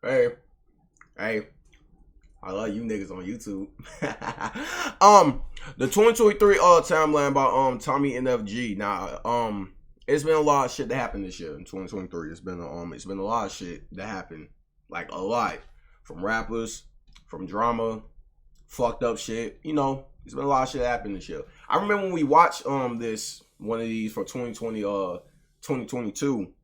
Hey, hey, I love you niggas on YouTube. The 2023 timeline by Tommy NFG. Now, it's been a lot of shit that happened this year in 2023. It's been a lot of shit that happened, like a lot, from rappers, from drama, fucked up shit. You know, it's been a lot of shit that happened this year. I remember when we watched this one of these for 2022.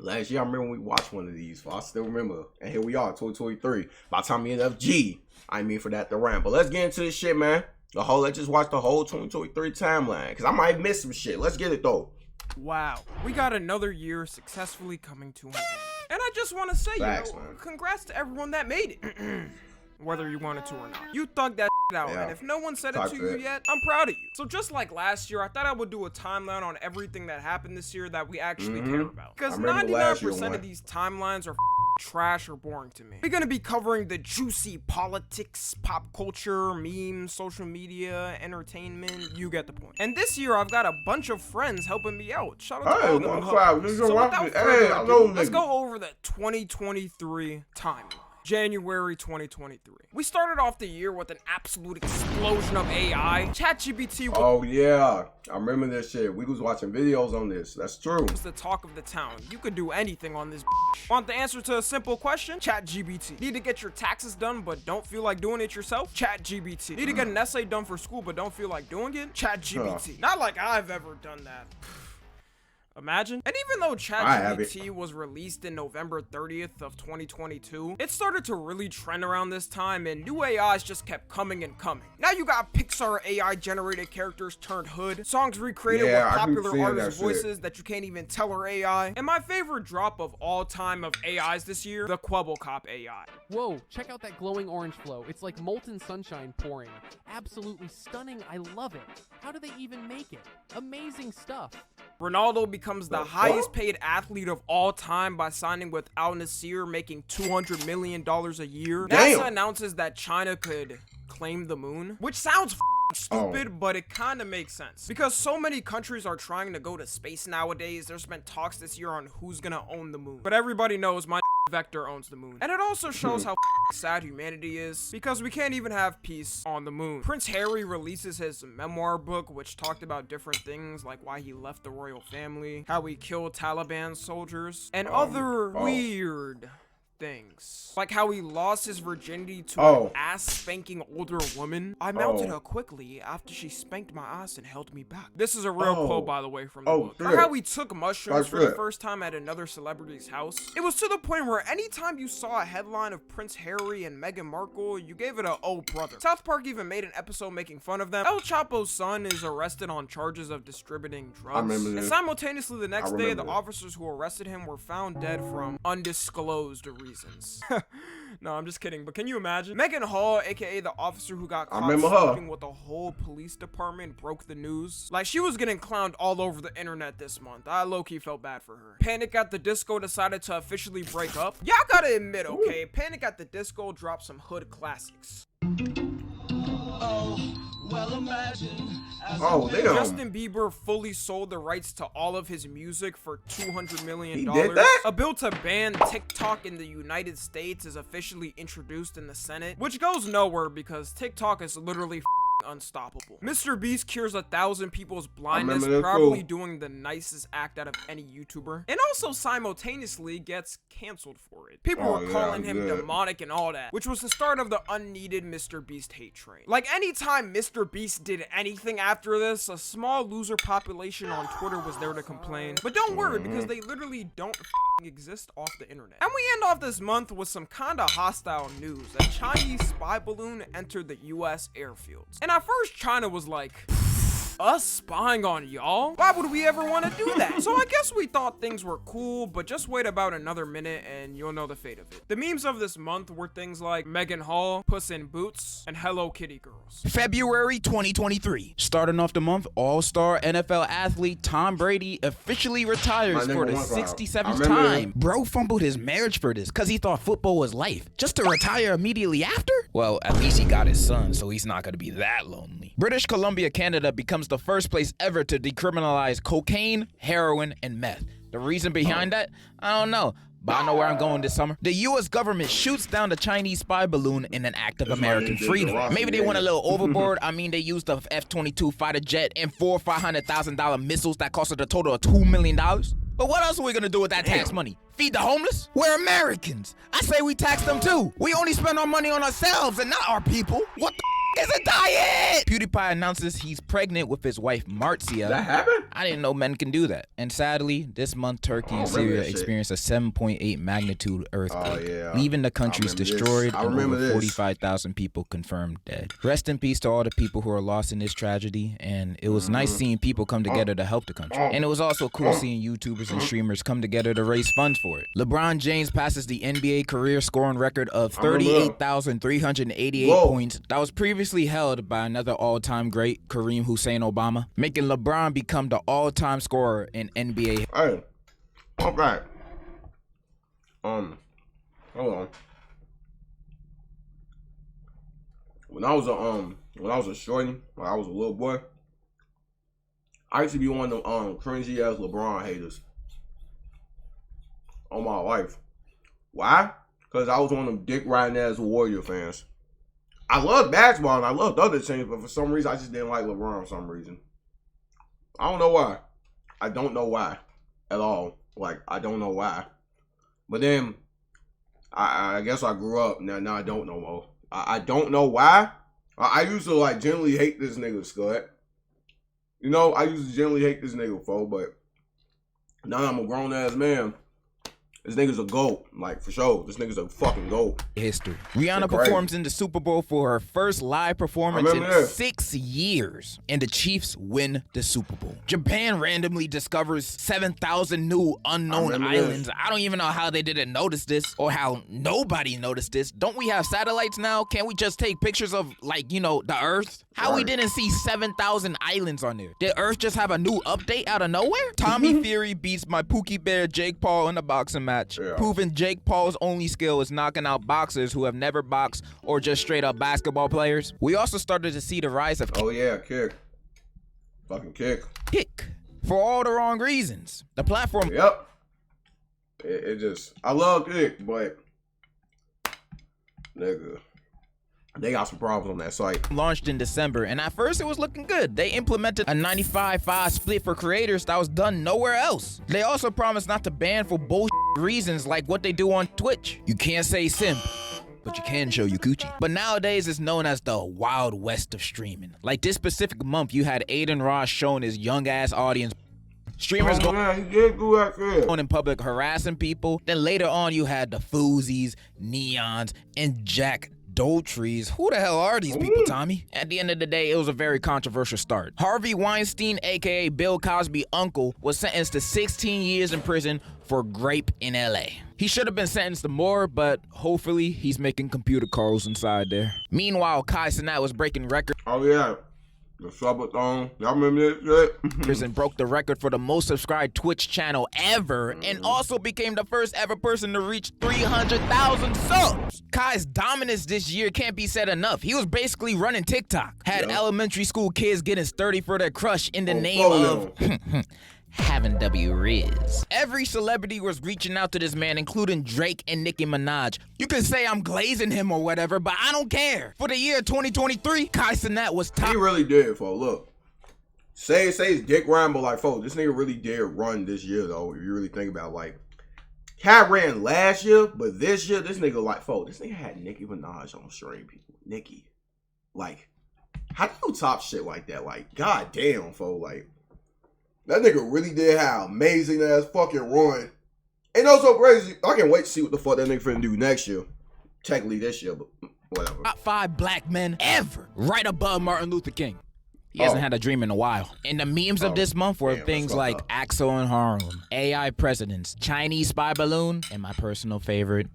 Last year, I remember when we watched one of these. I still remember. And here we are, 2023. By the time me and FG, I mean for that to rant. But let's get into this shit, man. Let's just watch the whole 2023 timeline. Because I might miss some shit. Let's get it, though. Wow. We got another year successfully coming to an end. And I just want to say, Facts, congrats to everyone that made it. Whether you wanted to or not. You thugged that out, and if no one said it to you yet, I'm proud of you. So just like last year, I thought I would do a timeline on everything that happened this year that we actually care about. Because 99% of these timelines are trash or boring to me. We're gonna be covering the juicy politics, pop culture, memes, social media, entertainment, you get the point. And this year, I've got a bunch of friends helping me out. Shout out to all of them. So without further ado, let's go over the 2023 timeline. January 2023. We started off the year with an absolute explosion of AI. ChatGPT Oh yeah, I remember this shit. We was watching videos on this. That's true. Was the talk of the town. You could do anything on this bitch. Want the answer to a simple question? ChatGPT. Need to get your taxes done but don't feel like doing it yourself? ChatGPT. Need to get an essay done for school but don't feel like doing it? ChatGPT. Not like I've ever done that. Imagine. And even though ChatGPT was released in November 30th of 2022, it started to really trend around this time and new AIs just kept coming and coming. Now you got Pixar AI generated characters turned hood, songs recreated with popular artists' voices that you can't even tell are AI, and my favorite drop of all time of AIs this year, the Quabblecop AI. Whoa, check out that glowing orange flow. It's like molten sunshine pouring. Absolutely stunning. I love it. How do they even make it? Amazing stuff. Ronaldo becomes the highest paid athlete of all time by signing with Al Nassr, making $200 million a year. Damn. NASA announces that China could claim the moon, which sounds stupid, but it kind of makes sense. Because so many countries are trying to go to space nowadays, there's been talks this year on who's gonna own the moon. But everybody knows my Vector owns the moon. And it also shows how sad humanity is, because we can't even have peace on the moon. Prince Harry releases his memoir book, which talked about different things, like why he left the royal family, how he killed Taliban soldiers, and other weird things. Like how he lost his virginity to an ass-spanking older woman. I melted her quickly after she spanked my ass and held me back. This is a real quote, by the way, from the book. Or how he took mushrooms for the first time at another celebrity's house. It was to the point where anytime you saw a headline of Prince Harry and Meghan Markle, you gave it a "oh brother." South Park even made an episode making fun of them. El Chapo's son is arrested on charges of distributing drugs. And simultaneously the next day, the officers who arrested him were found dead from undisclosed reasons. No, I'm just kidding, but can you imagine? Megan Hall, aka the officer who got caught sleeping with the whole police department, broke the news. Like, she was getting clowned all over the internet this month. I low-key felt bad for her. Panic at the Disco decided to officially break up. Y'all gotta admit, okay, Panic at the Disco dropped some hood classics. Well, imagine. Damn. Justin Bieber fully sold the rights to all of his music for $200 million. He did that? A bill to ban TikTok in the United States is officially introduced in the Senate, which goes nowhere because TikTok is literally unstoppable. Mr. Beast cures 1,000 people's blindness, probably doing the nicest act out of any YouTuber, and also simultaneously gets canceled for it. People were calling him demonic and all that, which was the start of the unneeded Mr. Beast hate train. Like, anytime Mr. Beast did anything after this, a small loser population on Twitter was there to complain. But don't worry, because they literally don't exist off the internet. And we end off this month with some kinda hostile news. A Chinese spy balloon entered the US airfields. And at first China was like, us spying on y'all? Why would we ever want to do that? So I guess we thought things were cool, but just wait about another minute and you'll know the fate of it. The memes of this month were things like Megan Hall, Puss in Boots, and Hello Kitty Girls. February 2023. Starting off the month, all-star NFL athlete Tom Brady officially retires for the 67th time. Bro fumbled his marriage for this because he thought football was life, just to retire immediately after? Well, at least he got his son, so he's not going to be that lonely. British Columbia, Canada becomes the first place ever to decriminalize cocaine, heroin, and meth. The reason behind that? I don't know. but I know where I'm going this summer. The U.S. government shoots down the Chinese spy balloon in an act of American freedom. Maybe they went a little overboard. I mean, they used a F-22 fighter jet and $400,000 or $500,000 missiles that costed a total of $2 million. But what else are we gonna do with that tax money? Feed the homeless? We're Americans. I say we tax them too. We only spend our money on ourselves and not our people. What the is a diet? PewDiePie announces he's pregnant with his wife Marcia. That happened? I didn't know men can do that. And sadly, this month Turkey and Syria experienced a 7.8 magnitude earthquake, leaving the countries destroyed and over 45,000 people confirmed dead. Rest in peace to all the people who are lost in this tragedy, and it was nice seeing people come together to help the country. And it was also cool seeing YouTubers and streamers come together to raise funds for it. LeBron James passes the NBA career scoring record of 38,388 points that was previously held by another all-time great, Kareem Hussein-Obama, making LeBron become the all-time scorer in NBA. Hey, okay. Hold on. When I was a shorty, when I was a little boy, I used to be one of them cringy ass LeBron haters. All my life. Why? Because I was one of them dick riding ass Warrior fans. I loved basketball and I loved other teams, but for some reason I just didn't like LeBron for some reason. I don't know why. I don't know why at all. Like, I don't know why. But then I guess I grew up. Now I don't know more. I don't know why. I used to like generally hate this nigga Scott. You know, I used to generally hate this nigga but now I'm a grown ass man. This nigga's a GOAT, like, for sure. This nigga's a fucking GOAT. History. Rihanna performs in the Super Bowl for her first live performance in 6 years, and the Chiefs win the Super Bowl. Japan randomly discovers 7,000 new unknown islands. I don't even know how they didn't notice this, or how nobody noticed this. Don't we have satellites now? Can't we just take pictures of, like, you know, the Earth? How we didn't see 7,000 islands on there? Did Earth just have a new update out of nowhere? Tommy Fury beats my Pookie Bear Jake Paul in a boxing match, proving Jake Paul's only skill is knocking out boxers who have never boxed or just straight up basketball players. We also started to see the rise of kick. Fucking kick. Kick. For all the wrong reasons. The platform. Yep. It just, I love kick, but nigga, they got some problems on that site. Launched in December, and at first it was looking good. They implemented a 95-5 split for creators that was done nowhere else. They also promised not to ban for bullshit reasons like what they do on Twitch. You can't say simp, but you can show your coochie. But nowadays it's known as the Wild West of streaming. Like this specific month, you had Aiden Ross showing his young-ass audience streamers going in public harassing people. Then later on, you had the Foozies, Neons, and Jack Doltries. Who the hell are these people, Tommy? At the end of the day, it was a very controversial start. Harvey Weinstein, aka Bill Cosby's uncle, was sentenced to 16 years in prison for grape in LA. He should have been sentenced to more, but hopefully he's making computer calls inside there. Meanwhile, Kai Cenat was breaking records. Oh yeah. The Subathon. Y'all remember this shit? And broke the record for the most subscribed Twitch channel ever, and also became the first ever person to reach 300,000 subs. Kai's dominance this year can't be said enough. He was basically running TikTok. Had elementary school kids getting sturdy for their crush in the name of having W Riz. Every celebrity was reaching out to this man, including Drake and Nicki Minaj. You can say I'm glazing him or whatever, but I don't care. For the year 2023, Kai Cenat was top. He really did, folks. Look, say it's Dick Ryan, but like, folks, this nigga really did run this year, though. If you really think about it, like, Kai ran last year, but this year, this nigga, like, folks, this nigga had Nicki Minaj on stream, people. Nicki, like, how do you top shit like that? Like, goddamn, folks, like. That nigga really did have amazing ass fucking run. Ain't no so crazy. I can't wait to see what the fuck that nigga finna do next year. Technically this year, but whatever. Top 5 black men ever. Right above Martin Luther King. He hasn't had a dream in a while. And the memes of this month were things like Axel in Harlem, AI presidents, Chinese spy balloon, and my personal favorite,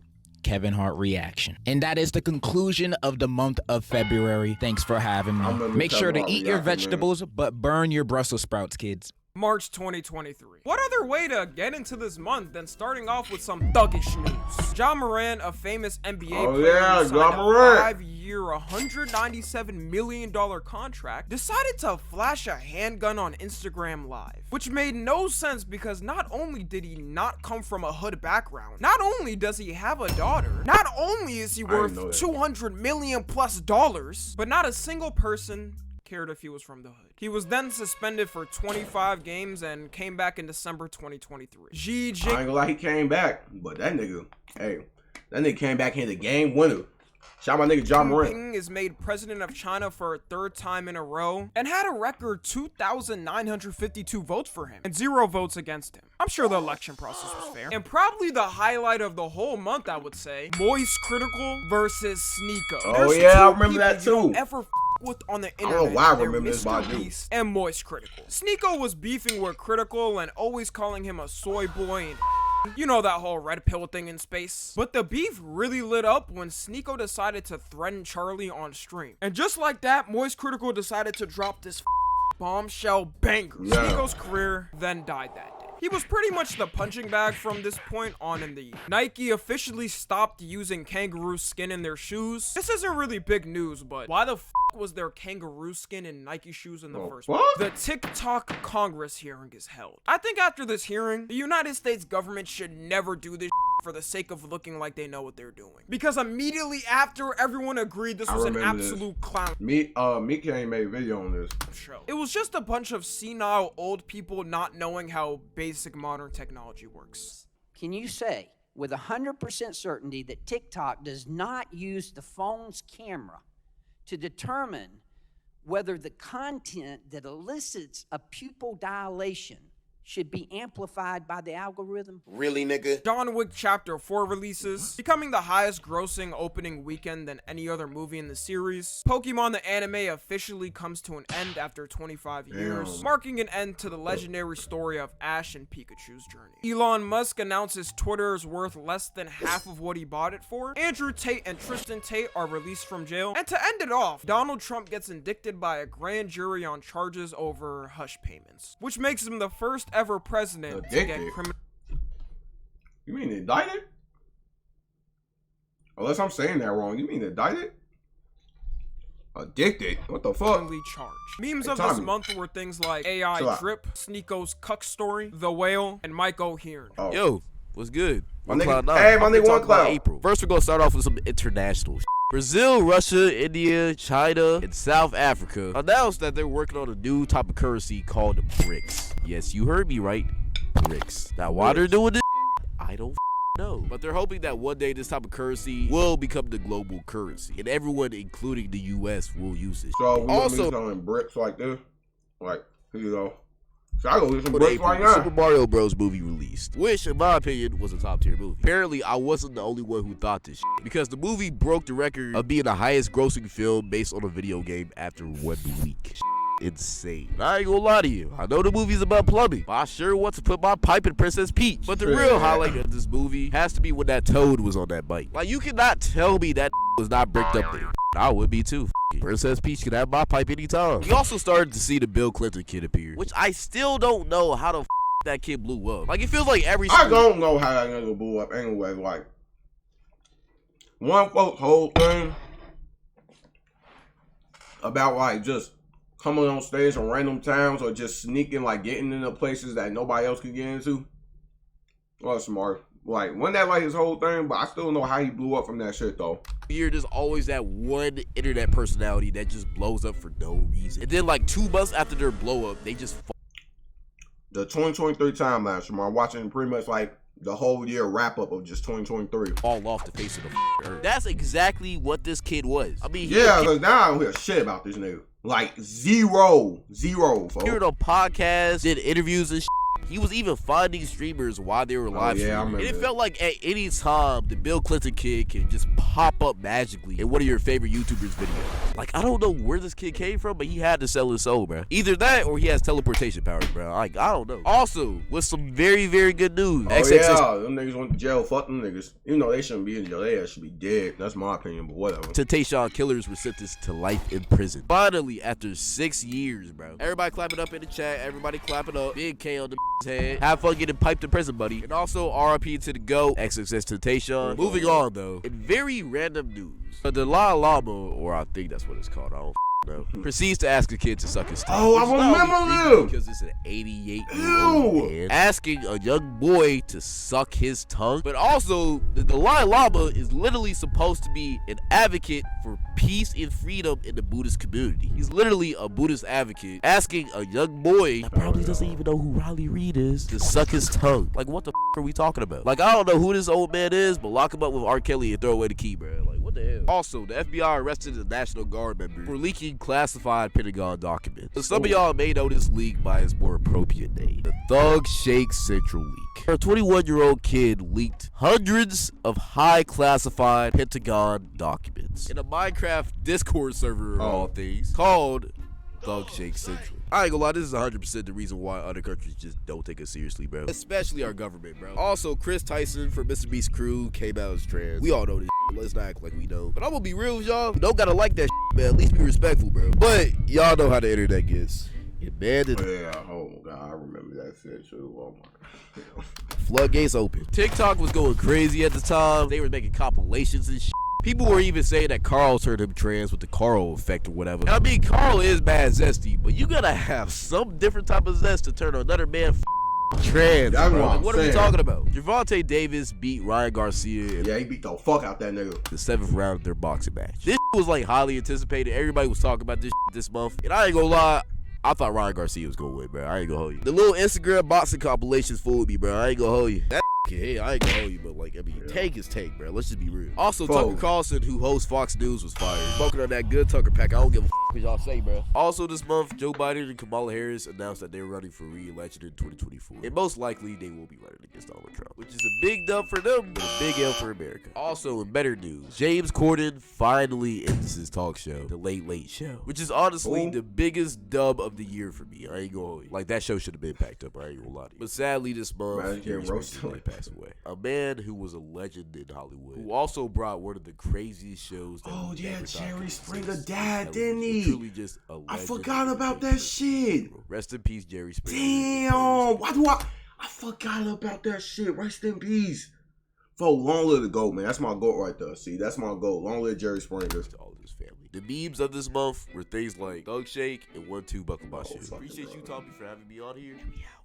Kevin Hart reaction. And that is the conclusion of the month of February. Thanks for having me. Make sure to eat your vegetables, but burn your Brussels sprouts, kids. March 2023. What other way to get into this month than starting off with some thuggish news? Ja Morant, a famous NBA player, signed a 5-year 5-year, $197 million contract, decided to flash a handgun on Instagram Live, which made no sense because not only did he not come from a hood background, not only does he have a daughter, not only is he worth $200 million plus, but not a single person cared if he was from the hood. He was then suspended for 25 games and came back in December 2023. I ain't gonna lie, he came back, but that nigga, that nigga came back in the game winner. Shout out my nigga John Moran. Is made president of China for a third time in a row and had a record 2,952 votes for him and 0 votes against him. I'm sure the election process was fair. And probably the highlight of the whole month, I would say, Moist Critical versus Sneeko. Oh yeah, I remember that too. Ever with on the internet. I don't know why I remember this, but I do. And Moist Critical. Sneeko was beefing with Critical and always calling him a soy boy and you know that whole red pill thing in space. But the beef really lit up when Sneeko decided to threaten Charlie on stream. And just like that, Moist Critical decided to drop this bombshell banger. Yeah. Sneeko's career then died that day. He was pretty much the punching bag from this point on in the year. Nike officially stopped using kangaroo skin in their shoes. This isn't really big news, but why the was there kangaroo skin in Nike shoes in the first place? The TikTok Congress hearing is held. I think after this hearing, the United States government should never do this for the sake of looking like they know what they're doing. Because immediately after, everyone agreed this was an absolute clown. Meek made a video on this show. It was just a bunch of senile old people not knowing how basic modern technology works. Can you say with 100% certainty that TikTok does not use the phone's camera to determine whether the content that elicits a pupil dilation should be amplified by the algorithm? Really, nigga? John Wick Chapter 4 releases, becoming the highest grossing opening weekend than any other movie in the series. Pokemon the anime officially comes to an end after 25 years, marking an end to the legendary story of Ash and Pikachu's journey. Elon Musk announces Twitter is worth less than half of what he bought it for. Andrew Tate and Tristan Tate are released from jail. And to end it off, Donald Trump gets indicted by a grand jury on charges over hush payments, which makes him the first ever president to get criminal. You mean indicted? Unless I'm saying that wrong. You mean indicted? Addicted? What the fuck? Charged. Memes of this month were things like AI Drip, Sneeko's Cuck Story, The Whale, and Mike O'Hearn. Yo, what's good? My nigga, hey, my nigga, One Cloud. April. First, we're gonna start off with some international shit. Brazil, Russia, India, China, and South Africa announced that they're working on a new type of currency called BRICS. Yes, you heard me right. BRICS. Now, why they're doing this, I don't know. But they're hoping that one day this type of currency will become the global currency, and everyone, including the U.S., will use it. So, we also selling bricks like this? Like, you know. So I go get some bricks right now. Super Mario Bros. Movie released, which, in my opinion, was a top-tier movie. Apparently, I wasn't the only one who thought this shit, because the movie broke the record of being the highest-grossing film based on a video game after 1 week. Insane. I ain't gonna lie to you. I know the movie's about plumbing, but I sure want to put my pipe in Princess Peach. But the real highlight of this movie has to be when that toad was on that bike. Like, you cannot tell me that was not bricked up there. I would be too. Princess Peach can have my pipe anytime. We also started to see the Bill Clinton kid appear, which I still don't know how the that kid blew up. Like, it feels like every I don't know how that nigga blew up anyway. Like, one folks whole thing about like just coming on stage from random towns or just sneaking, like getting into places that nobody else could get into. Well, smart. Like, wasn't that like his whole thing? But I still don't know how he blew up from that shit, though. There's always that one internet personality that just blows up for no reason. And then, like, 2 months after their blow up, they just the 2023 timeline, Shamar. I'm watching pretty much, like, the whole year wrap-up of just 2023. Fall off the face of the earth. That's exactly what this kid was. I mean, yeah, because now I don't hear shit about this nigga. Like, zero, folks. He heard on podcasts, did interviews and shit. He was even finding streamers while they were live streaming. And it felt like at any time, the Bill Clinton kid can just pop up magically in one of your favorite YouTubers' videos. Like, I don't know where this kid came from, but he had to sell his soul, bro. Either that or he has teleportation powers, bro. Like, I don't know. Also, with some very, very good news. Oh, yeah. Them niggas went to jail. Fuck them niggas. Even though they shouldn't be in jail. They should be dead. That's my opinion, but whatever. Temptation killers were sentenced to life in prison. Finally, after 6 years, bro. Everybody clapping up in the chat. Everybody clapping up. Big K on the head. Have fun getting piped in prison, buddy. And also RIP to the GOAT, XXXTentacion. Moving on though, in very random news, the Dalai Lama, or I think that's what it's called, I don't know, proceeds to ask a kid to suck his tongue. Oh, I remember this. Because it's an 88-year-old man asking a young boy to suck his tongue. But also, the Dalai Lama is literally supposed to be an advocate for peace and freedom in the Buddhist community. He's literally a Buddhist advocate asking a young boy that probably doesn't even know who Riley Reid is to suck his tongue. Like, what the f are we talking about? Like, I don't know who this old man is, but lock him up with R. Kelly and throw away the key, bro. Like, what the hell? Also, the FBI arrested a National Guard member for leaking classified Pentagon documents. So some of y'all may know this leak by its more appropriate name, the Thug Shake Central leak. A 21-year-old kid leaked hundreds of high classified Pentagon documents in a Minecraft Discord server of all things called Thug Shake Central. I ain't gonna lie, this is 100% the reason why other countries just don't take us seriously, bro. Especially our government, bro. Also, Chris Tyson from Mr. Beast's crew came out as trans. We all know this shit. Let's not act like we don't. But I'm gonna be real with y'all. You don't gotta like that shit, man. At least be respectful, bro. But y'all know how the internet gets. It banned it. Yeah, oh god, I remember that shit too. Oh my god. Floodgates open. TikTok was going crazy at the time. They were making compilations and shit. People were even saying that Carl turned him trans with the Carl effect or whatever. I mean, Carl is bad zesty, but you gotta have some different type of zest to turn another man trans. That's bro. what What I'm are we saying. talking about? Gervonta Davis beat Ryan Garcia in Yeah, he beat the fuck out that nigga. the 7th round of their boxing match. This was like highly anticipated. Everybody was talking about this month. And I ain't gonna lie, I thought Ryan Garcia was gonna win, bro. I ain't gonna hold you. The little Instagram boxing compilations fooled me, bro. I ain't gonna hold you. That hey, I ain't gonna hold you, but like, I mean, Tank is Tank, bro. Let's just be real. Also, Tucker Carlson, who hosts Fox News, was fired. Smoking on that good Tucker pack. I don't give a what y'all say, bro. Also, this month, Joe Biden and Kamala Harris announced that they're running for re-election in 2024. And most likely, they will be running against Donald Trump, which is a big dub for them, but a big L for America. Also, in better news, James Corden finally ends his talk show, The Late Late Show, which is honestly the biggest dub of the year for me. I ain't gonna hold you. Like, that show should have been packed up. I ain't gonna lie to you. But sadly, this month, Jerry Springer passed away. A man who was a legend in Hollywood, who also brought one of the craziest shows that Oh we yeah, never thought Jerry could Springer exist. died, That didn't was he? Truly just a I legend forgot of about that entertainment. shit. Rest in peace, Jerry Springer. Damn, why do I forgot about that shit. Rest in peace. For long live the GOAT, man. That's my GOAT right there. See, that's my GOAT. Long live Jerry Springer. To all of his family. The memes of this month were things like Thug Shake and 1-2 Buckle My Shoe. Appreciate you, Tommy, for having me on here.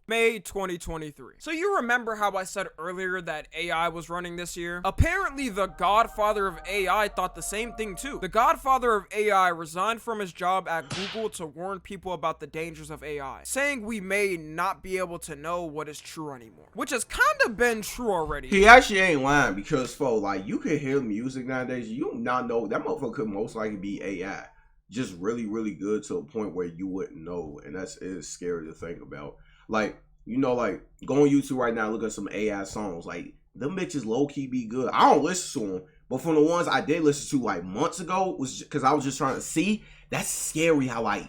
May 2023. So you remember how I said earlier that AI was running this year? Apparently the godfather of AI thought the same thing too. The godfather of AI resigned from his job at Google to warn people about the dangers of AI, saying we may not be able to know what is true anymore, which has kind of been true already. He actually ain't lying because, like, you can hear music nowadays. You do not know that motherfucker could most likely be AI. Just really, really good to a point where you wouldn't know. And it's scary to think about. Like, you know, like, go on YouTube right now, look at some AI songs. Like, them bitches low-key be good. I don't listen to them. But from the ones I did listen to, like, months ago, was because I was just trying to see. That's scary how, like,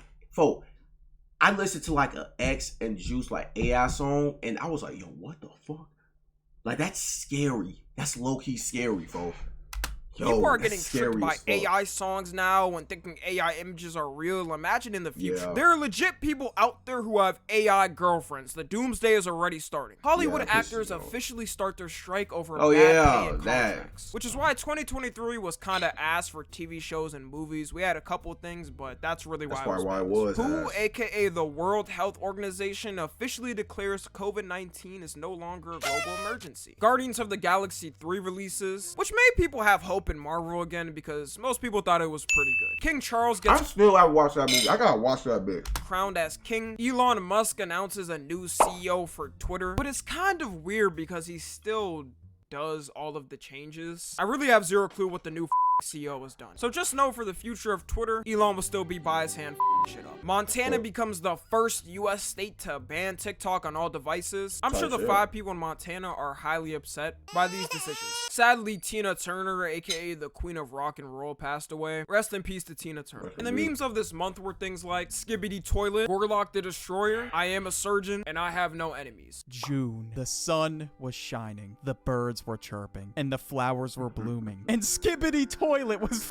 I listened to, like, a X and Juice, like, AI song. And I was like, yo, what the fuck? Like, that's scary. That's low-key scary, folks. People are getting tricked by AI songs now and thinking AI images are real. Imagine in the future. Yeah. There are legit people out there who have AI girlfriends. The doomsday is already starting. Hollywood actors officially start their strike over bad pay and contracts. Which is why 2023 was kind of ass for TV shows and movies. We had a couple things, but that's really why it was. WHO, aka the World Health Organization, officially declares COVID-19 is no longer a global emergency. Guardians of the Galaxy 3 releases, which made people have hope in Marvel again because most people thought it was pretty good. King Charles gets I still haven't watched that movie. I gotta watch that bitch. crowned as king. Elon Musk announces a new CEO for Twitter, but it's kind of weird because he still does all of the changes. I really have zero clue what the new CEO has done. So just know for the future of Twitter, Elon will still be by his hand shit up. Montana becomes the first US state to ban TikTok on all devices. I'm sure the 5 people in Montana are highly upset by these decisions. Sadly, Tina Turner, aka the Queen of Rock and Roll, passed away. Rest in peace to Tina Turner. And the memes of this month were things like Skibbity Toilet, Gorlock the Destroyer, I Am a Surgeon, and I Have No Enemies. June. The sun was shining, the birds were chirping, and the flowers were blooming. And Skibbity Toilet was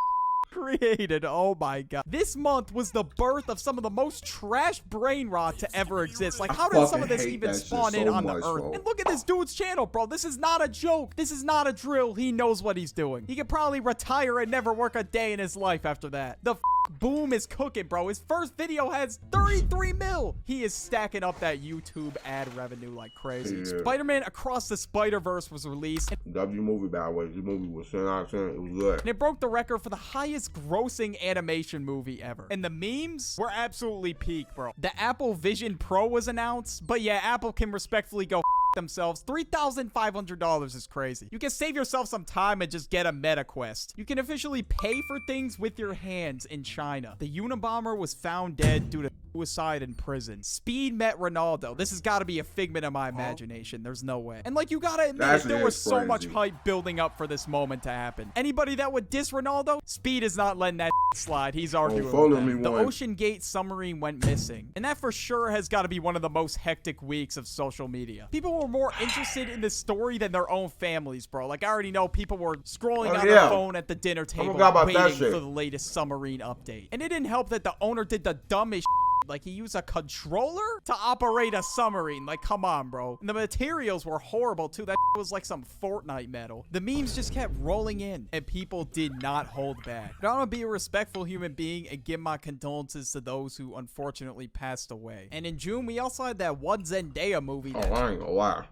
created. Oh my god. This month was the birth of some of the most trash brain rot to ever exist. Like, how did some of this even spawn in on the earth? And look at this dude's channel, bro. This is not a joke. This is not a drill. He knows what he's doing. He could probably retire and never work a day in his life after that. The boom is cooking, bro. His first video has 33 mil. He is stacking up that YouTube ad revenue like crazy. Yeah. Spider-Man Across the Spider-Verse was released. W movie, by the way. The movie was 10 out of 10. It was good. And it broke the record for the highest grossing animation movie ever. And the memes were absolutely peak, bro. The Apple Vision Pro was announced, but yeah, Apple can respectfully go themselves. $3,500 is crazy. You can save yourself some time and just get a Meta Quest. You can officially pay for things with your hands in China. The Unabomber was found dead due to suicide in prison. Speed met Ronaldo. This has got to be a figment of my imagination. There's no way. And like, you gotta admit, there was so much hype building up for this moment to happen. Anybody that would diss Ronaldo, Speed is not letting that slide. He's arguing with them. The Ocean Gate submarine went missing. And that for sure has got to be one of the most hectic weeks of social media. People were more interested in this story than their own families, bro. Like, I already know people were scrolling on their phone at the dinner table waiting for the latest submarine update. And it didn't help that the owner did the dumbest like, he used a controller to operate a submarine. Like, come on, bro. And the materials were horrible, too. That was like some Fortnite metal. The memes just kept rolling in, and people did not hold back. But I want to be a respectful human being and give my condolences to those who unfortunately passed away. And in June, we also had that one Zendaya movie. Oh, I ain't gonna lie.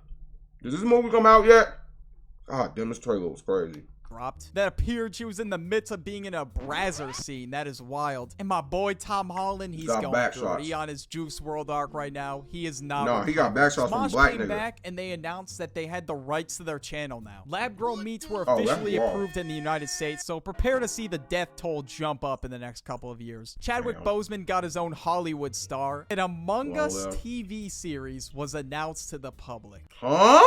Did this movie come out yet? God damn, this trailer was crazy. That appeared she was in the midst of being in a Brazzer scene. That is wild. And my boy Tom Holland, he's going through it. He on his Juice WRLD arc right now. He is not. No, he got backshots from black nigga. Came back and they announced that they had the rights to their channel now. Lab grown meats were officially approved in the United States, so prepare to see the death toll jump up in the next couple of years. Chadwick Boseman got his own Hollywood star. An Among Us TV series was announced to the public. Huh?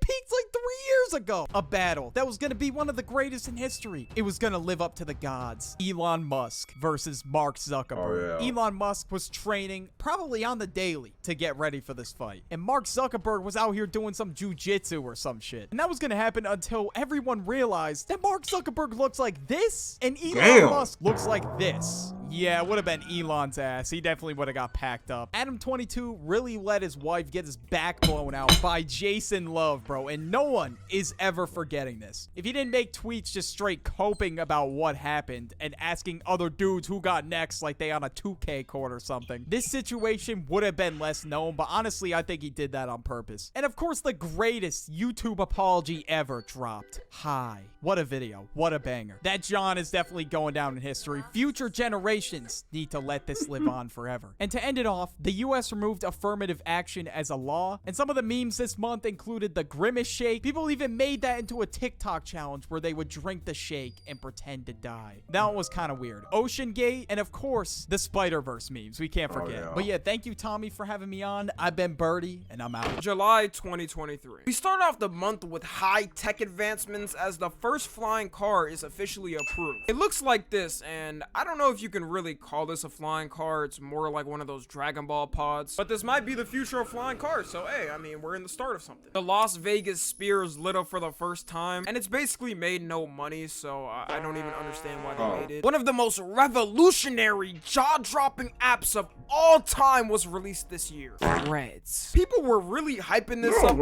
Peaked like 3 years ago. A battle that was going to be one of the greatest in history. It was going to live up to the gods. Elon Musk versus Mark Zuckerberg. Oh, yeah. Elon Musk was training probably on the daily to get ready for this fight. And Mark Zuckerberg was out here doing some jujitsu or some shit. And that was going to happen until everyone realized that Mark Zuckerberg looks like this and Elon Musk looks like this. Yeah, it would have been Elon's ass. He definitely would have got packed up. Adam22 really let his wife get his back blown out by Jason Love, bro. And no one is ever forgetting this. If he didn't make tweets just straight coping about what happened and asking other dudes who got next like they on a 2K court or something, this situation would have been less known. But honestly, I think he did that on purpose. And of course, the greatest YouTube apology ever dropped. Hi. What a video. What a banger. That John is definitely going down in history. Future generations need to let this live on forever. And to end it off, the US removed affirmative action as a law, and some of the memes this month included the Grimace shake. People even made that into a TikTok challenge where they would drink the shake and pretend to die. That one was kind of weird. Ocean Gate, and of course, the Spider-Verse memes. We can't forget. But yeah, thank you, Tommy, for having me on. I've been Birdie, and I'm out. July 2023. We start off the month with high-tech advancements as the first flying car is officially approved. It looks like this, and I don't know if you can really call this a flying car. It's more like one of those Dragon Ball pods, but this might be the future of flying cars. So hey, I mean, we're in the start of something. The Las Vegas Sphere is lit up for the first time, and it's basically made no money, so I don't even understand why they made it. One of the most revolutionary, jaw-dropping apps of all time was released this year. Threads. People were really hyping this up.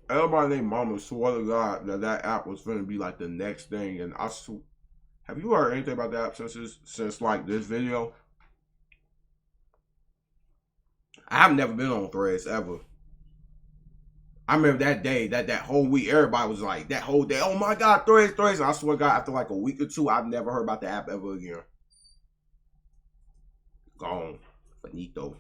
Everybody named Mama swore to God that app was gonna be like the next thing, and have you heard anything about the app since like this video? I've never been on Threads ever. I remember that day, that whole week, everybody was like, that whole day, oh my God, Threads. And I swear to God, after like a week or two, I've never heard about the app ever again. Gone. Finito.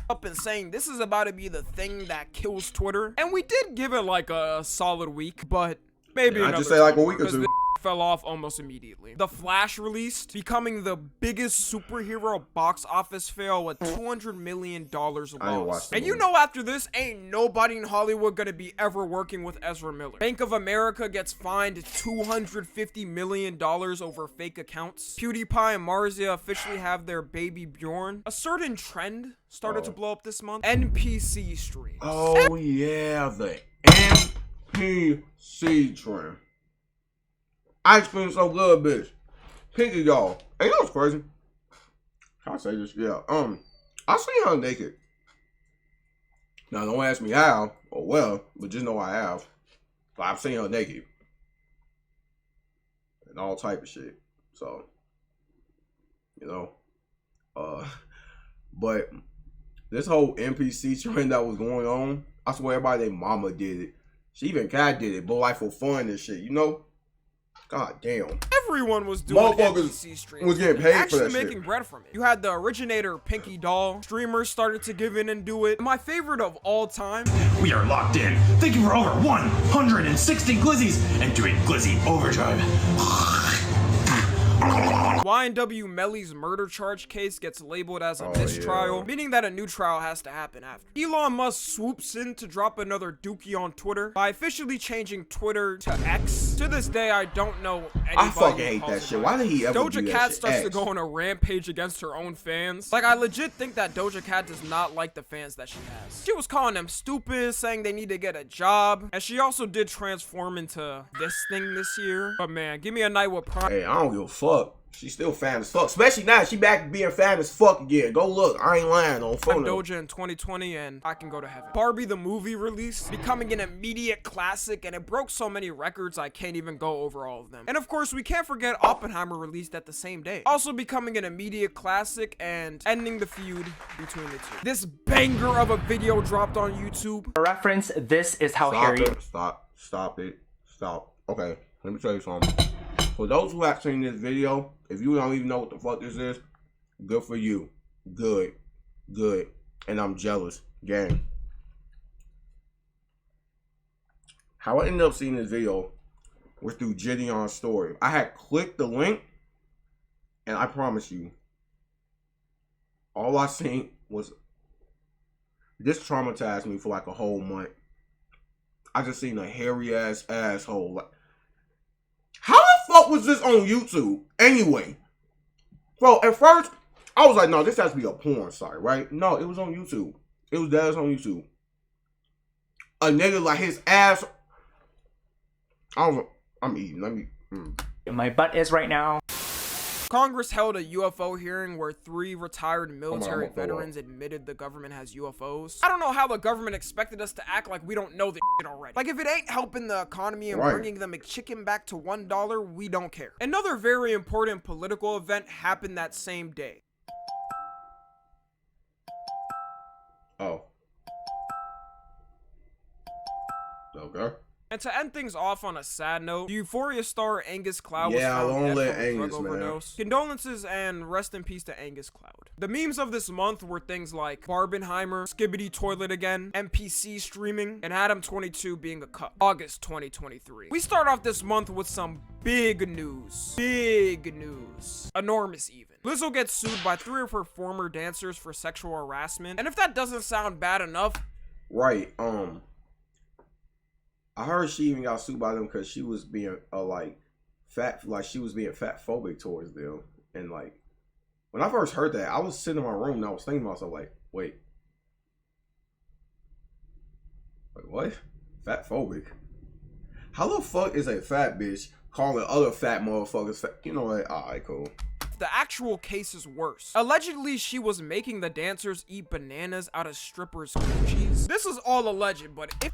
Up and saying this is about to be the thing that kills Twitter. And we did give it like a solid week, but maybe I just say like a week or two. Fell off almost immediately. The Flash released, becoming the biggest superhero box office fail with $200 million lost. And you know after this, ain't nobody in Hollywood gonna be ever working with Ezra Miller. Bank of America gets fined $250 million over fake accounts. PewDiePie and Marzia officially have their baby Bjorn. A certain trend started to blow up this month. NPC streams. Oh yeah, the NPC trend. Ice cream so good, bitch. Pinky doll. Hey, that was crazy. Can I say this? Yeah. I seen her naked. Now, don't ask me how or well, but just know I have. But I've seen her naked. And all type of shit. So, you know. But this whole NPC trend that was going on, I swear everybody, their mama did it. She even Kat did it, but like for fun and shit, you know? God damn. Everyone was doing NPC streams. Was getting paid actually for that making shit. bread from it. You had the originator Pinky Doll. Streamers started to give in and do it. My favorite of all time. We are locked in. Thank you for over 160 glizzies and doing glizzy overdrive. YNW Melly's murder charge case gets labeled as a mistrial, meaning that a new trial has to happen after. Elon Musk swoops in to drop another dookie on Twitter by officially changing Twitter to X. To this day, I don't know anybody. I fucking hate that shit. Why did he ever do Doja that Cat shit? starts X. to go on a rampage against her own fans. Like, I legit think that Doja Cat does not like the fans that she has. She was calling them stupid, saying they need to get a job, and she also did transform into this thing this year. But man, give me a night with Prime. Hey, I don't give a fuck. She's still fat as fuck. Especially now, she back to being fat as fuck again. Go look. I ain't lying on phone. Doja in 2020 and I can go to heaven. Barbie the movie released, becoming an immediate classic, and it broke so many records I can't even go over all of them. And of course, we can't forget Oppenheimer released at the same day, also becoming an immediate classic and ending the feud between the two. This banger of a video dropped on YouTube. For reference, this is how Stop Harry... it. Stop it. Stop. Okay, let me tell you something. For those who have seen this video, if you don't even know what the fuck this is, good for you. Good. Good. And I'm jealous. Gang. How I ended up seeing this video was through Gideon's story. I had clicked the link, and I promise you, all I seen was, this traumatized me for like a whole month. I just seen a hairy ass asshole. Like, how the fuck was this on YouTube? Anyway. Bro, at first, I was like, no, this has to be a porn site, right? No, it was on YouTube. It was on YouTube. A nigga like his ass. I'm eating. Let me. My butt is right now. Congress held a UFO hearing where 3 retired military veterans admitted the government has UFOs. I don't know how the government expected us to act like we don't know this shit already. Like, if it ain't helping the economy and bringing the McChicken back to $1, we don't care. Another very important political event happened that same day. Oh. Okay. And to end things off on a sad note, the Euphoria star Angus Cloud was Yeah, found dead let from a Angus, drug overdose. Condolences and rest in peace to Angus Cloud. The memes of this month were things like Barbenheimer, Skibbity Toilet Again, NPC streaming, and Adam 22 being a cup. August 2023. We start off this month with some big news. Big news. Enormous even. Lizzo gets sued by 3 of her former dancers for sexual harassment. And if that doesn't sound bad enough... Right, I heard she even got sued by them because she was being she was being fat phobic towards them. And like, when I first heard that, I was sitting in my room and I was thinking to myself like, wait, what? Fat phobic? How the fuck is a fat bitch calling other fat motherfuckers fat? You know what? Alright, cool. The actual case is worse. Allegedly, she was making the dancers eat bananas out of strippers' coochies. This is all alleged, but if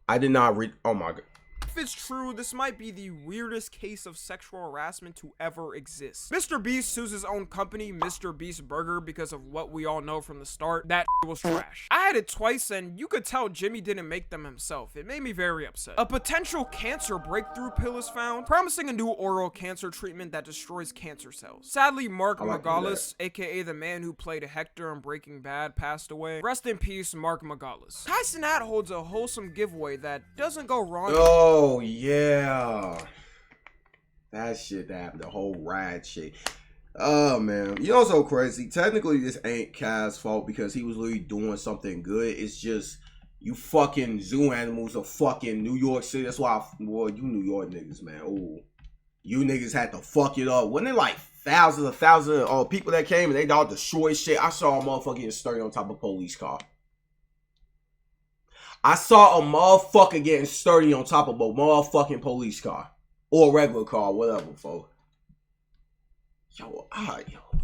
I did not read. Oh my god. If it's true, this might be the weirdest case of sexual harassment to ever exist. Mr. Beast sues his own company, Mr. Beast Burger, because of what we all know from the start. That was trash. I had it twice, and you could tell Jimmy didn't make them himself. It made me very upset. A potential cancer breakthrough pill is found, promising a new oral cancer treatment that destroys cancer cells. Sadly, Mark Magalis, aka the man who played Hector in Breaking Bad, passed away. Rest in peace, Mark Magalis. Kai Cenat holds a wholesome giveaway that doesn't go wrong. Oh, yeah. That shit that happened, the whole ride shit. Oh, man. You know what's so crazy? Technically, this ain't Kai's fault because he was literally doing something good. It's just, you fucking zoo animals of fucking New York City. That's why, well, you New York niggas, man. Ooh. You niggas had to fuck it up. Wasn't it like thousands of people that came and they all destroyed shit? I saw a motherfucker getting sturdy on top of a police car. I saw a motherfucker getting sturdy on top of a motherfucking police car. or a regular car, whatever, folks. Yo,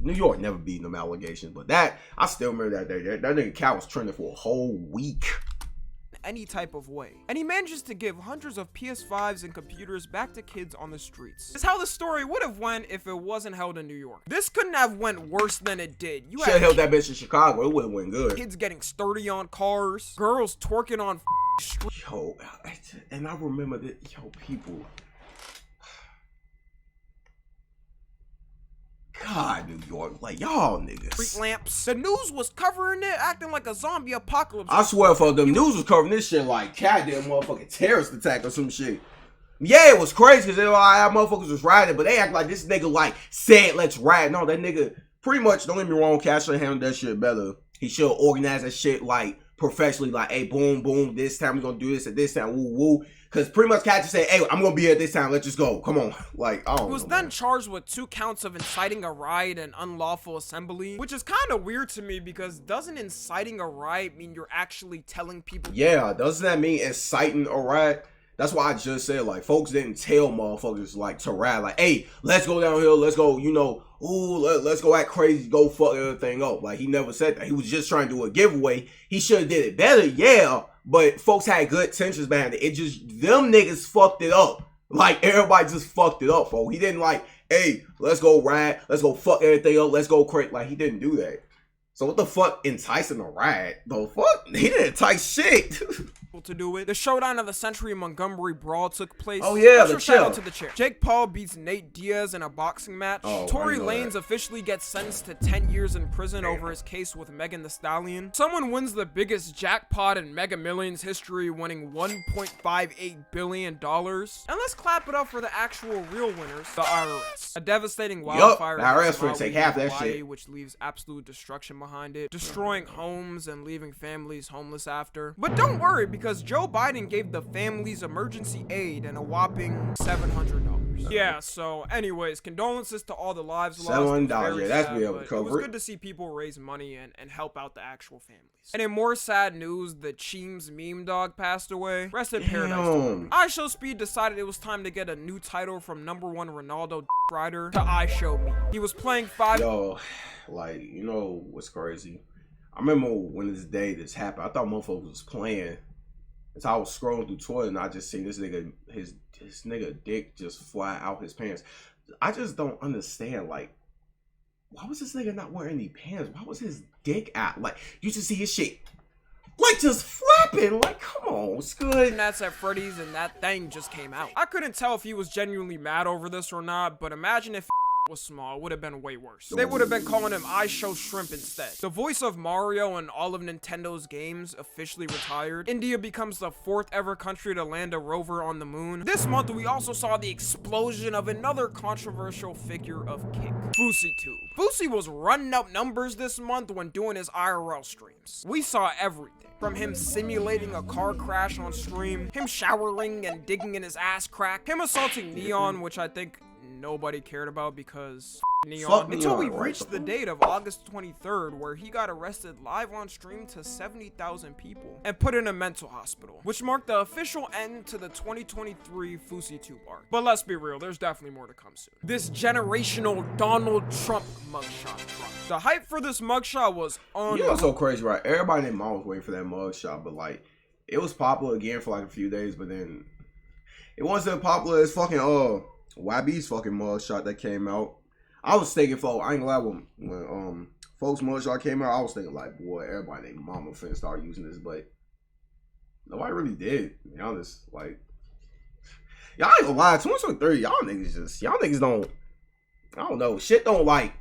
New York never beating them allegations, but that I still remember that day. That nigga Cal was trending for a whole week. Any type of way, and he manages to give hundreds of PS5s and computers back to kids on the streets. It's how the story would have went if it wasn't held in New York. This couldn't have went worse than it did. You should have held that bitch in Chicago. It would have went good. Kids getting sturdy on cars, girls twerking on streets. Yo, and I remember that. Yo, people. God, New York, like y'all niggas. Street lamps. The news was covering it, acting like a zombie apocalypse. I swear, for them news was covering this shit like goddamn motherfucking terrorist attack or some shit. Yeah, it was crazy because our motherfuckers was riding, but they act like this nigga like said let's ride. No, that nigga pretty much, don't get me wrong, Cash should handle that shit better. He should organize that shit like professionally, like, hey, boom, boom, this time we're gonna do this at this time, woo, woo. Because pretty much Cat just say, hey, I'm gonna be here at this time, let's just go, come on. Like, I don't know. He was then charged with 2 counts of inciting a riot and unlawful assembly, which is kind of weird to me because doesn't inciting a riot mean you're actually telling people? Yeah, doesn't that mean inciting a riot? That's why I just said, like, folks didn't tell motherfuckers, like, to ride, like, hey, let's go down here, let's go, you know, ooh, let's go act crazy, go fuck everything up. Like, he never said that. He was just trying to do a giveaway. He should have did it better, yeah, but folks had good intentions behind it. It just, them niggas fucked it up. Like, everybody just fucked it up, folks. He didn't like, hey, let's go ride, let's go fuck everything up, let's go crazy. Like, he didn't do that. So what the fuck enticing a riot? The fuck? He didn't entice shit. To do it. The showdown of the century Montgomery Brawl took place. Oh yeah, the chair. To the chair. Jake Paul beats Nate Diaz in a boxing match. Tory Lanez officially gets sentenced to 10 years in prison over his case with Megan Thee Stallion. Someone wins the biggest jackpot in Mega Millions history, winning $1.58 billion. And let's clap it up for the actual real winners, the IRS. A devastating wildfire. The IRS will take half that Hawaii, shit, which leaves absolute destruction behind it, destroying homes and leaving families homeless after. But don't worry, because Joe Biden gave the families emergency aid and a whopping $700. Yeah, so anyways, condolences to all the lives lost. $700, yeah, that's be able to cover it. It was good to see people raise money and help out the actual families. And in more sad news, the Cheems meme dog passed away. Rest in paradise. iShowSpeed decided it was time to get a new title from #1 Ronaldo rider to iShowMe. He was playing 5. Yo, like, you know what's crazy? I remember when this happened, I thought motherfuckers was playing. As I was scrolling through Twitter and I just seen this nigga, his nigga dick just fly out his pants. I just don't understand, like, why was this nigga not wearing any pants? Why was his dick out? Like, you should see his shit, like, just flapping. Like, come on, it's good. And that's at Freddy's and that thing just came out. I couldn't tell if he was genuinely mad over this or not, but imagine if was small, it would have been way worse. They would have been calling him I Show Shrimp instead. The voice of Mario and all of Nintendo's games officially retired. India becomes the 4th ever country to land a rover on the moon. This month, we also saw the explosion of another controversial figure of Kick, FouseyTube. Fousey was running up numbers this month when doing his IRL streams. We saw everything. From him simulating a car crash on stream, him showering and digging in his ass crack, him assaulting Neon, which I think nobody cared about because Neon, until we reached the date of August 23rd where he got arrested live on stream to 70,000 people and put in a mental hospital, which marked the official end to the 2023 FouseyTube arc. But let's be real, there's definitely more to come soon. This generational Donald Trump mugshot dropped. The hype for this mugshot was on. You know what's so crazy, right? Everybody in mom was waiting for that mugshot, but like, it was popular again for like a few days, but then it wasn't popular as fucking YB's fucking mugshot that came out. I was thinking, I ain't gonna lie, when folks mugshot came out, I was thinking like, boy, everybody named mama finna start using this, but nobody really did, to be honest. Like, y'all ain't gonna lie, 2023, y'all niggas don't, I don't know, shit don't like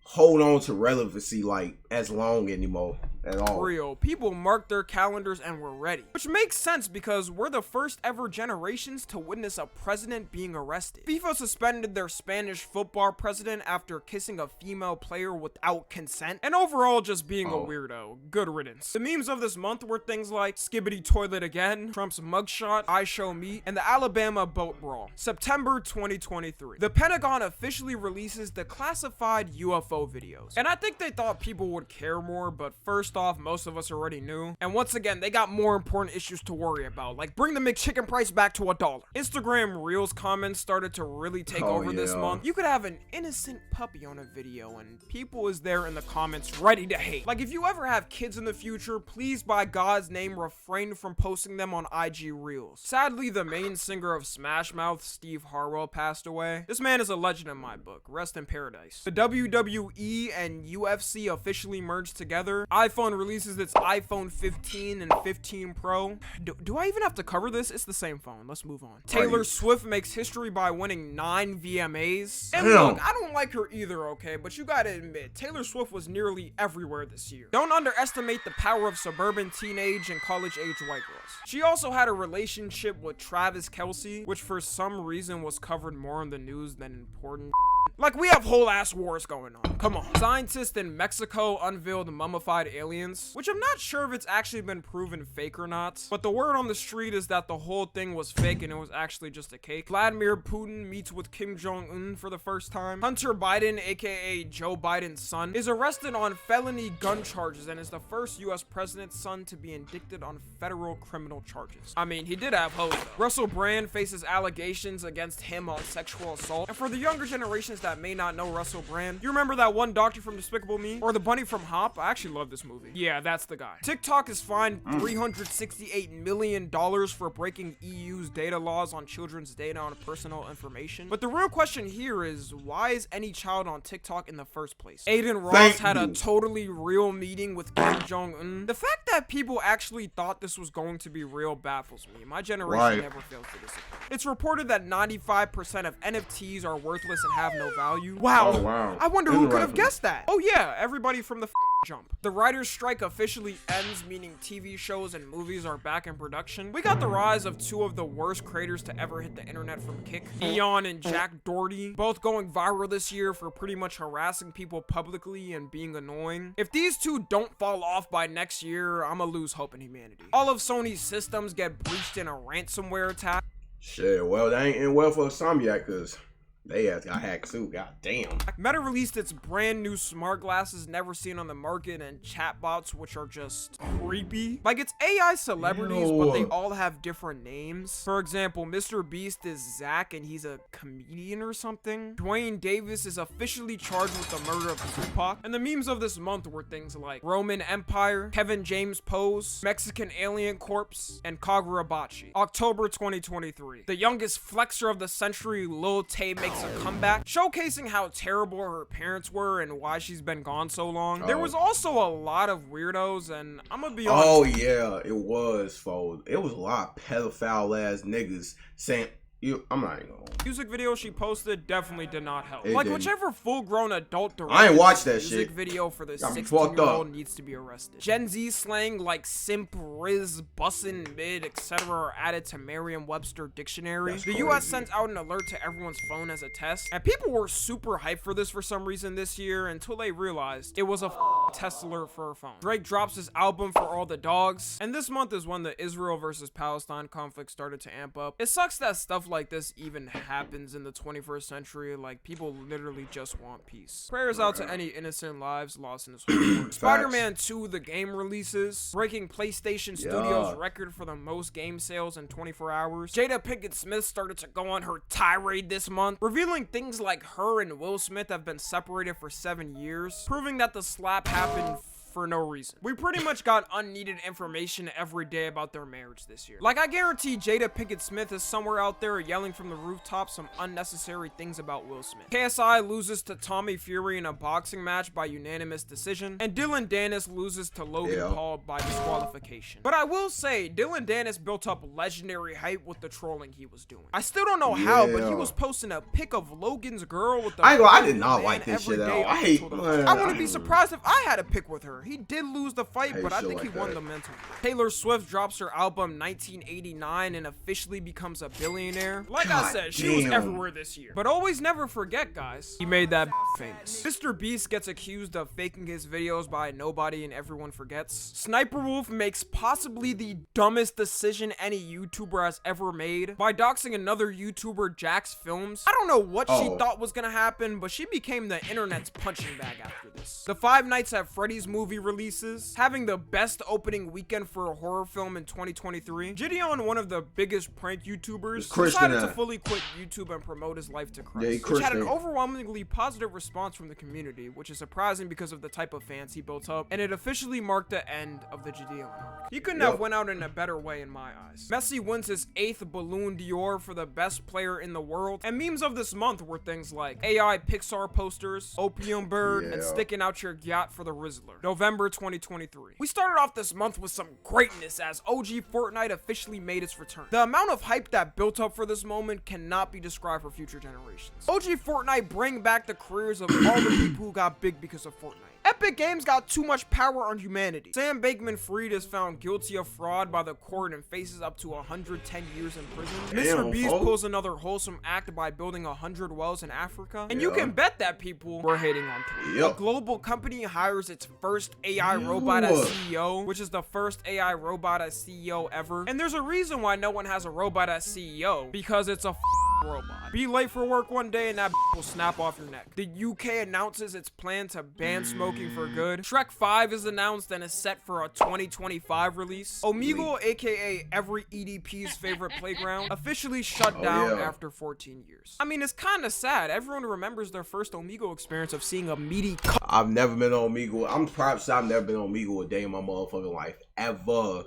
hold on to relevancy like as long anymore at all. Real people marked their calendars and were ready, which makes sense because we're the first ever generations to witness a president being arrested. FIFA suspended their Spanish football president after kissing a female player without consent, and overall just being a weirdo. Good riddance. The memes of this month were things like Skibbity Toilet Again, Trump's mugshot, I Show Me, and the Alabama boat brawl. September 2023. The Pentagon officially releases the classified UFO videos, and I think they thought people would would care more, but first off, most of us already knew. And once again, they got more important issues to worry about, like bring the McChicken price back to $1. Instagram Reels comments started to really take over this month. You could have an innocent puppy on a video and people is there in the comments ready to hate. Like if you ever have kids in the future, please by God's name refrain from posting them on IG Reels. Sadly, the main singer of Smash Mouth, Steve Harwell, passed away. This man is a legend in my book. Rest in paradise. The WWE and UFC officially merged together. iPhone releases its iPhone 15 and 15 Pro. Do I even have to cover this? It's the same phone. Let's move on. Taylor Swift makes history by winning 9 VMAs. And look, I don't like her either, okay? But you gotta admit, Taylor Swift was nearly everywhere this year. Don't underestimate the power of suburban teenage and college-age white girls. She also had a relationship with Travis Kelce, which for some reason was covered more in the news than important. Like, we have whole ass wars going on. Come on. Scientists in Mexico unveiled mummified aliens, which I'm not sure if it's actually been proven fake or not, but the word on the street is that the whole thing was fake and it was actually just a cake. Vladimir Putin meets with Kim Jong-un for the first time. Hunter Biden, aka Joe Biden's son, is arrested on felony gun charges and is the first US president's son to be indicted on federal criminal charges. I mean, he did have hoes though. Russell Brand faces allegations against him on sexual assault. And for the younger generations that may not know Russell Brand, you remember that one doctor from Despicable Me? Or the bunny from Hop? I actually love this movie. Yeah, that's the guy. TikTok is fined $368 million for breaking EU's data laws on children's data on personal information. But the real question here is, why is any child on TikTok in the first place? Aiden Ross had a totally real meeting with Kim Jong-un. The fact that people actually thought this was going to be real baffles me. My generation never fails to disappoint. It's reported that 95% of NFTs are worthless and have no value. Wow. Oh, wow. I wonder who could have guessed that. Oh yeah, everybody from the jump. The writer's strike officially ends, meaning TV shows and movies are back in production. We got the rise of two of the worst creators to ever hit the internet from Kick, Neon and Jack Doherty, both going viral this year for pretty much harassing people publicly and being annoying. If these two don't fall off by next year, I'ma lose hope in humanity. All of Sony's systems get breached in a ransomware attack. Shit, well, they ain't in well for some yet, cause they got hacked too, god damn. Meta released its brand new smart glasses never seen on the market and chatbots, which are just creepy. Like, it's AI celebrities, but they all have different names. For example, Mr. Beast is Zach and he's a comedian or something. Dwayne Davis is officially charged with the murder of Tupac. And the memes of this month were things like Roman Empire, Kevin James Pose, Mexican Alien Corpse, and Kagurabachi. October 2023. The youngest flexer of the century, Lil Tay, makes a comeback, showcasing how terrible her parents were and why she's been gone so long. There was also a lot of weirdos, and I'm gonna be honest. Oh yeah, it was, folks. It was a lot of pedophile ass niggas saying, I'm not even gonna. Music video she posted definitely did not help. Like, whichever full-grown adult directed I ain't watched that music shit. video for the 16-year-old needs to be arrested. Gen Z slang like simp, riz, bussin', mid, etc. are added to Merriam-Webster dictionary. The US sent out an alert to everyone's phone as a test, and people were super hyped for this for some reason this year until they realized it was a test alert for a phone. Drake drops his album For All the Dogs, and this month is when the Israel versus Palestine conflict started to amp up. It sucks that stuff like this even happens in the 21st century. Like, people literally just want peace. Prayers out to any innocent lives lost in this war. Spider-Man 2, the game releases, breaking PlayStation Studios record for the most game sales in 24 hours. Jada Pinkett Smith started to go on her tirade this month, revealing things like her and Will Smith have been separated for 7 years, proving that the slap happened for no reason. We pretty much got unneeded information every day about their marriage this year. Like, I guarantee Jada Pinkett Smith is somewhere out there yelling from the rooftop some unnecessary things about Will Smith. KSI loses to Tommy Fury in a boxing match by unanimous decision, and Dylan Dennis loses to Logan Paul by disqualification. But I will say, Dylan Dennis built up legendary hype with the trolling he was doing. I still don't know how, but he was posting a pic of Logan's girl with the I did not like this shit at all. I wouldn't be surprised if I had a pic with her. Riddler. He did lose the fight, but I think he won the mental. Taylor Swift drops her album 1989 and officially becomes a billionaire. Like I said, she was everywhere this year. But always never forget, guys, he made that famous. Mr. Beast gets accused of faking his videos by nobody and everyone forgets. Sniper Wolf makes possibly the dumbest decision any YouTuber has ever made by doxing another YouTuber, Jax Films. I don't know what she thought was gonna happen, but she became the internet's punching bag after this. The Five Nights at Freddy's movie releases, having the best opening weekend for a horror film in 2023. Gideon, one of the biggest prank YouTubers, decided to fully quit YouTube and promote his life to Christ, which had an overwhelmingly positive response from the community, which is surprising because of the type of fans he built up, and it officially marked the end of the Gideon arc. He couldn't have went out in a better way in my eyes. Messi wins his 8th Balloon d'Or for the best player in the world, and memes of this month were things like AI Pixar posters, Opium Bird, and sticking out your yacht for the Rizzler. November 2023. We started off this month with some greatness as OG Fortnite officially made its return. The amount of hype that built up for this moment cannot be described for future generations. OG Fortnite bring back the careers of all the people who got big because of Fortnite. Epic Games got too much power on humanity. Sam Bankman-Fried is found guilty of fraud by the court and faces up to 110 years in prison. Mr. Beast pulls another wholesome act by building 100 wells in Africa. And you can bet that people were hating on Twitter. A global company hires its first AI robot as CEO, which is the first AI robot as CEO ever. And there's a reason why no one has a robot as CEO, because it's a robot. Be late for work one day and that will snap off your neck. The UK announces its plan to ban smoking for good. Shrek 5 is announced and is set for a 2025 release. Omegle, aka every EDP's favorite playground, officially shut down after 14 years. I mean, it's kind of sad. Everyone remembers their first Omegle experience of seeing a meaty I've never been on Omegle. I've never been on Omegle a day in my motherfucking life. Ever.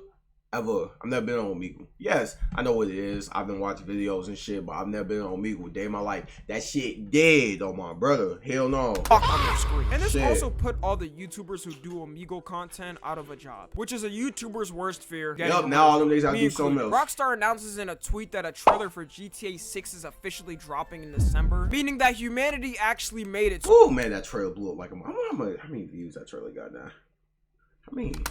I've never been on Omegle. Yes, I know what it is. I've been watching videos and shit, but I've never been on Omegle a day in my life. That shit dead on my brother. Hell no. On their screen. And this also put all the YouTubers who do Omegle content out of a job, which is a YouTuber's worst fear. Now all them days I do something else. Rockstar announces in a tweet that a trailer for GTA 6 is officially dropping in December, meaning that humanity actually made it. Oh man, that trailer blew up like a mom. How many views that trailer got now?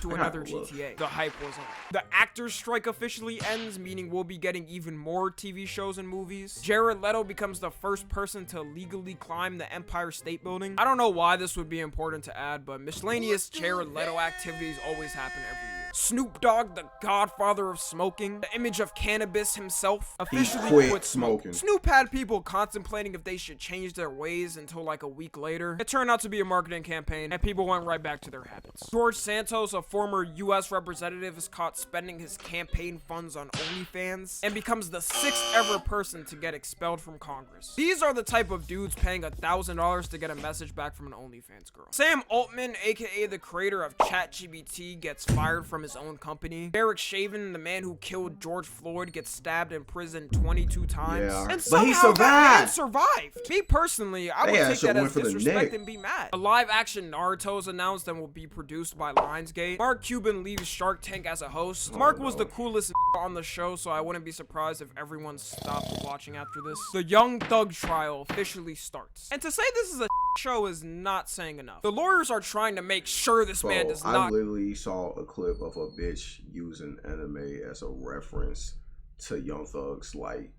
To another GTA. The hype was on. The actors strike officially ends, meaning we'll be getting even more TV shows and movies. Jared Leto becomes the first person to legally climb the Empire State Building. I don't know why this would be important to add, but miscellaneous Jared Leto activities always happen every year. Snoop Dogg, the godfather of smoking, the image of cannabis himself, officially quit smoking. Snoop had people contemplating if they should change their ways until like a week later. It turned out to be a marketing campaign, and people went right back to their habits. George Santos, a former U.S. representative, is caught spending his campaign funds on OnlyFans and becomes the 6th ever person to get expelled from Congress. These are the type of dudes paying $1,000 to get a message back from an OnlyFans girl. Sam Altman, aka the creator of ChatGPT, gets fired from his own company. Derek Chauvin, the man who killed George Floyd, gets stabbed in prison 22 times. And but he survived. Me personally, I would take that as disrespect and be mad. A live-action Naruto is announced and will be produced by Lionsgate. Mark Cuban leaves Shark Tank as a host. Mark was the coolest on the show, so I wouldn't be surprised if everyone stopped watching after this. The Young Thug trial officially starts. And to say this is a show is not saying enough. The lawyers are trying to make sure this man does not. I literally saw a clip of a bitch using anime as a reference to Young Thug's like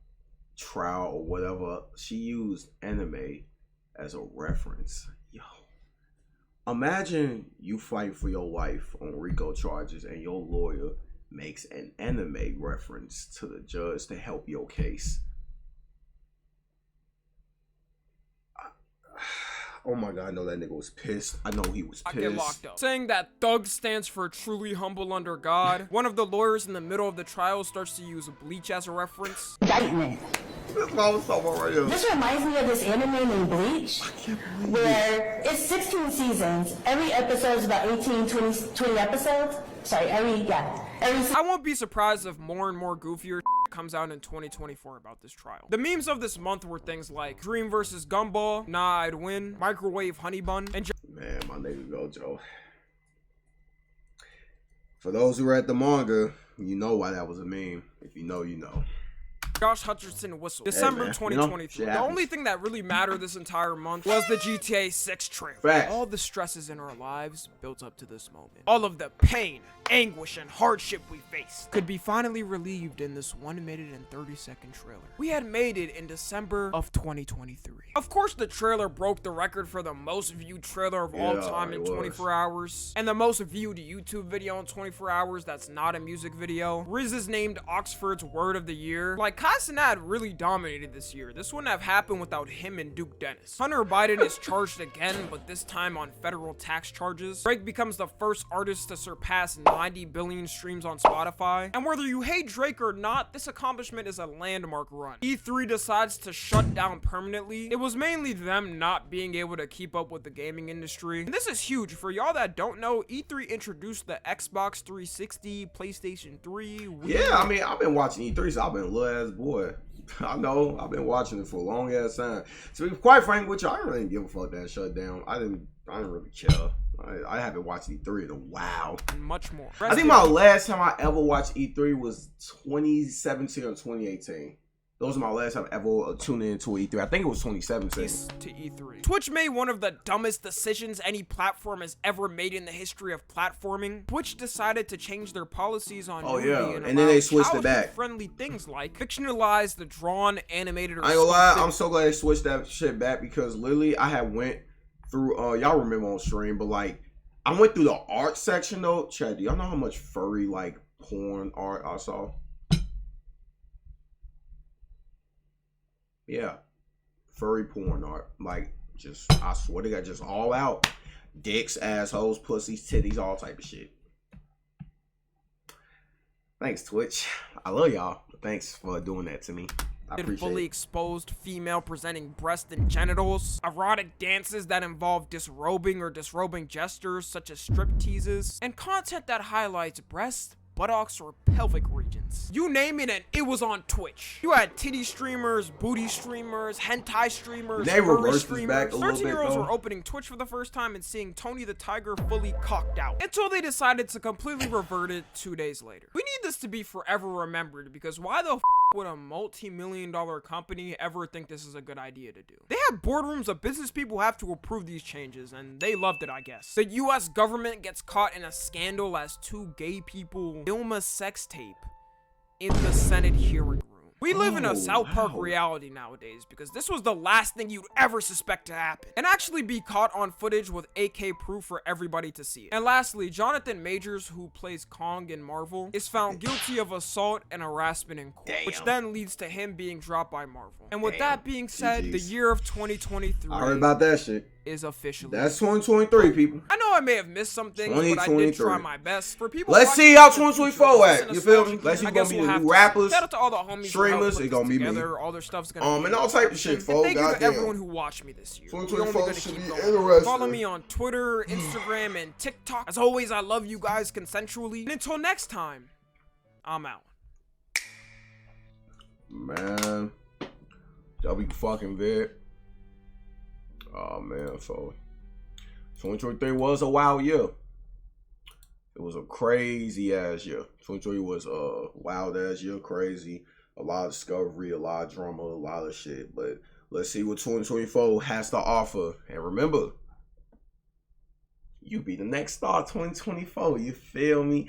trial or whatever. She used anime as a reference. Yo, imagine you fight for your life on RICO charges and your lawyer makes an anime reference to the judge to help your case. Oh my god, I know that nigga was pissed. I know he was pissed. I get locked up. Saying that Thug stands for truly humble under God. One of the lawyers in the middle of the trial starts to use Bleach as a reference. Indictment. This reminds me of this anime named Bleach, where it's 16 seasons. Every episode is about 18, 20 episodes. Sorry, I won't be surprised if more and more goofier comes out in 2024 about this trial. The memes of this month were things like Dream versus Gumball, Nah, I'd Win, Microwave Honey Bun, and man, my nigga Gojo. For those who read the manga, you know why that was a meme. If you know, you know. Josh Hutcherson whistle. December 2023. The only thing that really mattered this entire month was the GTA 6 trailer. Fact. All the stresses in our lives built up to this moment. All of the pain, anguish, and hardship we faced could be finally relieved in this 1-minute and 30-second trailer. We had made it in December of 2023. Of course, the trailer broke the record for the most viewed trailer of all time in 24 hours, and the most viewed YouTube video in 24 hours that's not a music video. Riz is named Oxford's Word of the Year. Like, Kai Cenat really dominated this year. This wouldn't have happened without him and Duke Dennis. Hunter Biden is charged again, but this time on federal tax charges. Drake becomes the first artist to surpass 90 billion streams on Spotify. And whether you hate Drake or not, this accomplishment is a landmark run. E3 decides to shut down permanently. It was mainly them not being able to keep up with the gaming industry. And this is huge. For y'all that don't know, E3 introduced the Xbox 360, PlayStation 3, Wii. Yeah, I mean, I've been watching E3, so I've been a little ass boy. I know, I've been watching it for a long ass time. To be quite frank with you, I really didn't give a fuck that shut down. I didn't really care. I haven't watched E3 in a while. And much more. I think my last time I ever watched E3 was 2017 or 2018. Those are my last time ever tuning into E3. I think it was 2017. To E3. Twitch made one of the dumbest decisions any platform has ever made in the history of platforming. Twitch decided to change their policies on nudity and then they switched it back. Friendly things like fictionalize the drawn, animated, or I ain't gonna lie, I'm so glad they switched that shit back because literally I had went through y'all remember on stream, but like I went through the art section though. Chad, do y'all know how much furry like porn art I saw? Yeah, furry porn art. Like, just, I swear to God, just all out. Dicks, assholes, pussies, titties, all type of shit. Thanks, Twitch. I love y'all. Thanks for doing that to me. I appreciate fully it. exposed female presenting breasts and genitals, erotic dances that involve disrobing or disrobing gestures such as strip teases, and content that highlights breasts, buttocks, or pelvic regions. You name it and it was on Twitch. You had titty streamers, booty streamers, hentai streamers, they reversed this back a little bit, 13-year-olds were opening Twitch for the first time and seeing Tony the Tiger fully cocked out, until they decided to completely revert it 2 days later. We need this to be forever remembered, because why the would a multi-million-dollar company ever think this is a good idea to do? They have boardrooms of business people have to approve these changes, and they loved it, I guess. The US government gets caught in a scandal as 2 gay people film a sex tape in the Senate hearing room. We live in a South Park reality nowadays, because this was the last thing you'd ever suspect to happen, and actually be caught on footage with AK proof for everybody to see it. And lastly, Jonathan Majors, who plays Kong in Marvel, is found guilty of assault and harassment in court, which then leads to him being dropped by Marvel. And with that being said, the year of 2023 I heard about that shit. Is officially. That's 2023, people. I know I may have missed some things, but I did try my best. For people, let's see how 2024 at. You feel me? Let's see gonna be the new rappers, shout out to all the homies, streamers. It's gonna be me. All their stuff's gonna be and all type of shit, folks. Thank you to everyone who watched me this year. 2024 should be interesting. Follow me on Twitter, Instagram, and TikTok. As always, I love you guys consensually. And until next time, I'm out. Man, W fucking vid. Oh man, so 2023 was a wild year. It was a crazy ass year. 2023 was a wild ass year, crazy. A lot of discovery, a lot of drama, a lot of shit. But let's see what 2024 has to offer. And remember, you be the next star 2024. You feel me?